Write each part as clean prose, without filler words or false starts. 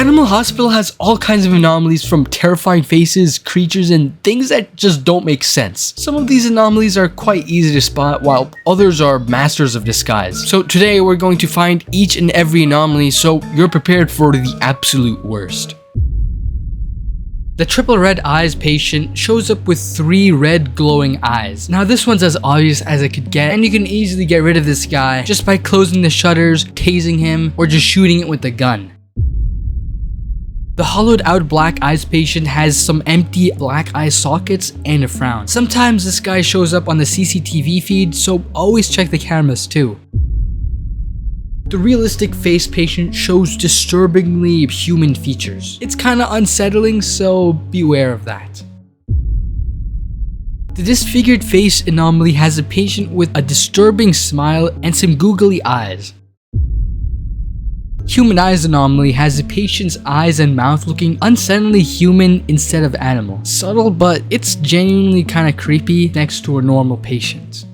Animal Hospital has all kinds of anomalies, from terrifying faces, creatures, and things that just don't make sense. Some of these anomalies are quite easy to spot, while others are masters of disguise. So today we're going to find each and every anomaly so you're prepared for the absolute worst. The triple red eyes patient shows up with 3 red glowing eyes. Now this one's as obvious as it could get, and you can easily get rid of this guy just by closing the shutters, tasing him, or just shooting it with a gun. The hollowed out black eyes patient has some empty black eye sockets and a frown. Sometimes this guy shows up on the CCTV feed, so always check the cameras too. The realistic face patient shows disturbingly human features. It's kinda unsettling, so beware of that. The disfigured face anomaly has a patient with a disturbing smile and some googly eyes. Human eyes anomaly has a patient's eyes and mouth looking unsettlingly human instead of animal. Subtle, but it's genuinely kinda creepy next to a normal patient.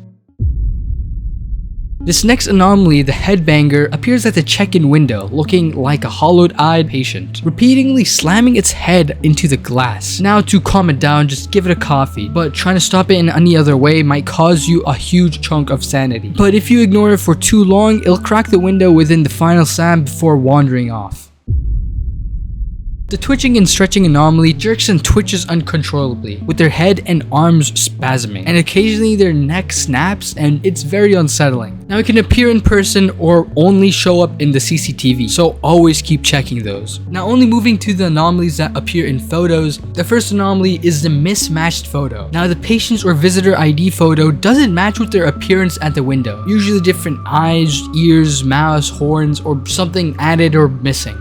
This next anomaly, the headbanger, appears at the check-in window looking like a hollowed-eyed patient, repeatedly slamming its head into the glass. Now to calm it down, just give it a coffee, but trying to stop it in any other way might cause you a huge chunk of sanity. But if you ignore it for too long, it'll crack the window within the final slam before wandering off. The twitching and stretching anomaly jerks and twitches uncontrollably, with their head and arms spasming, and occasionally their neck snaps, and it's very unsettling. Now it can appear in person or only show up in the CCTV, so always keep checking those. Now only moving to the anomalies that appear in photos, the first anomaly is the mismatched photo. Now the patient's or visitor ID photo doesn't match with their appearance at the window, usually different eyes, ears, mouths, horns, or something added or missing.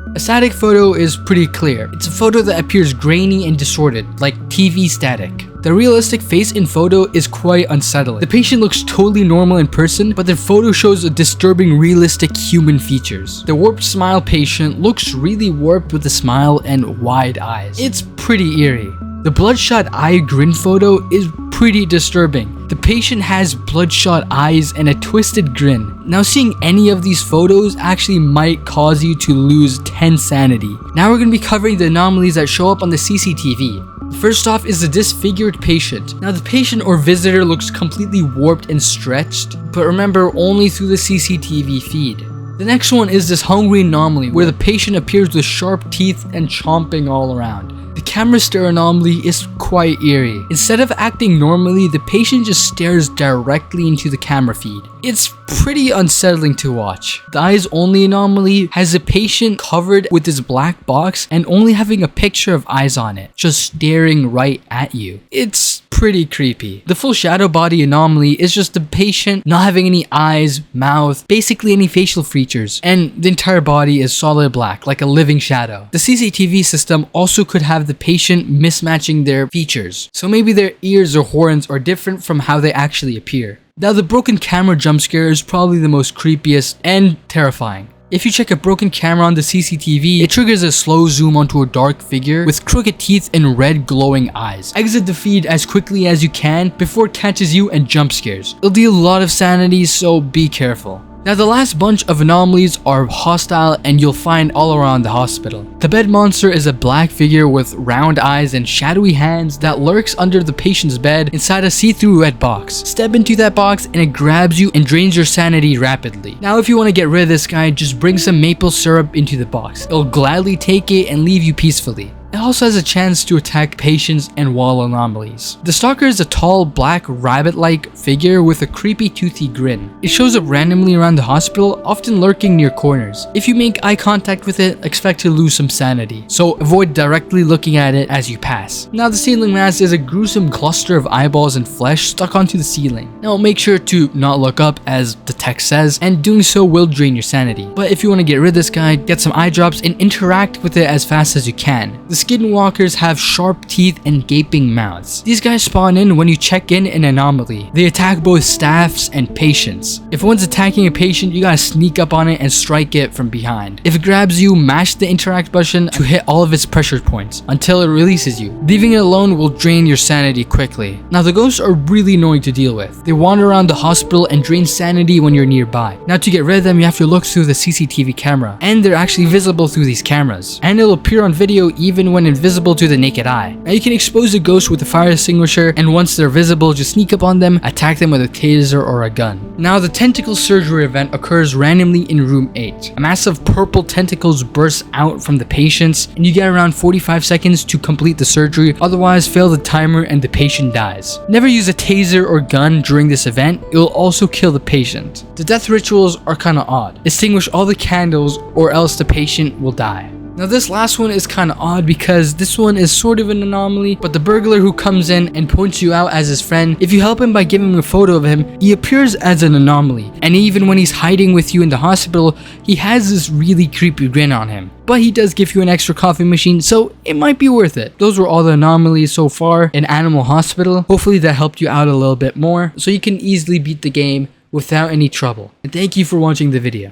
A static photo is pretty clear. It's a photo that appears grainy and distorted, like TV static. The realistic face in photo is quite unsettling. The patient looks totally normal in person, but their photo shows a disturbing realistic human features. The warped smile patient looks really warped with a smile and wide eyes. It's pretty eerie. The bloodshot eye grin photo is pretty disturbing. The patient has bloodshot eyes and a twisted grin. Now seeing any of these photos actually might cause you to lose 10 sanity. Now we're going to be covering the anomalies that show up on the CCTV. First off is the disfigured patient. Now the patient or visitor looks completely warped and stretched, but remember, only through the CCTV feed. The next one is this hungry anomaly, where the patient appears with sharp teeth and chomping all around. The camera stare anomaly is quite eerie. Instead of acting normally, the patient just stares directly into the camera feed. It's pretty unsettling to watch. The eyes only anomaly has a patient covered with this black box and only having a picture of eyes on it, just staring right at you. It's pretty creepy. The full shadow body anomaly is just the patient not having any eyes, mouth, basically any facial features, and the entire body is solid black, like a living shadow. The CCTV system also could have the patient mismatching their features, so maybe their ears or horns are different from how they actually appear. Now the broken camera jump scare is probably the most creepiest and terrifying. If you check a broken camera on the CCTV, it triggers a slow zoom onto a dark figure with crooked teeth and red glowing eyes. Exit the feed as quickly as you can before it catches you and jump scares. It'll deal a lot of sanity, so be careful. Now the last bunch of anomalies are hostile and you'll find all around the hospital. The bed monster is a black figure with round eyes and shadowy hands that lurks under the patient's bed inside a see-through red box. Step into that box and it grabs you and drains your sanity rapidly. Now if you want to get rid of this guy, just bring some maple syrup into the box. It'll gladly take it and leave you peacefully. It also has a chance to attack patients and wall anomalies. The stalker is a tall, black, rabbit-like figure with a creepy, toothy grin. It shows up randomly around the hospital, often lurking near corners. If you make eye contact with it, expect to lose some sanity, so avoid directly looking at it as you pass. Now the ceiling mask is a gruesome cluster of eyeballs and flesh stuck onto the ceiling. Now make sure to not look up, as the text says, and doing so will drain your sanity. But if you want to get rid of this guy, get some eye drops and interact with it as fast as you can. The skinwalkers have sharp teeth and gaping mouths. These guys spawn in when you check in an anomaly. They attack both staffs and patients. If one's attacking a patient, you gotta sneak up on it and strike it from behind. If it grabs you, mash the interact button to hit all of its pressure points until it releases you. Leaving it alone will drain your sanity quickly. Now the ghosts are really annoying to deal with. They wander around the hospital and drain sanity when you're nearby. Now to get rid of them, you have to look through the CCTV camera, and they're actually visible through these cameras. And it'll appear on video even when invisible to the naked eye. Now you can expose a ghost with a fire extinguisher, and once they're visible, just sneak up on them, attack them with a taser or a gun. Now the tentacle surgery event occurs randomly in room 8. A mass of purple tentacles bursts out from the patients, and you get around 45 seconds to complete the surgery, otherwise fail the timer and the patient dies. Never use a taser or gun during this event, it will also kill the patient. The death rituals are kinda odd. Extinguish all the candles or else the patient will die. Now this last one is kind of odd because this one is sort of an anomaly, but the burglar who comes in and points you out as his friend, if you help him by giving him a photo of him, he appears as an anomaly. And even when he's hiding with you in the hospital, he has this really creepy grin on him. But he does give you an extra coffee machine, so it might be worth it. Those were all the anomalies so far in Animal Hospital. Hopefully that helped you out a little bit more, so you can easily beat the game without any trouble. And thank you for watching the video.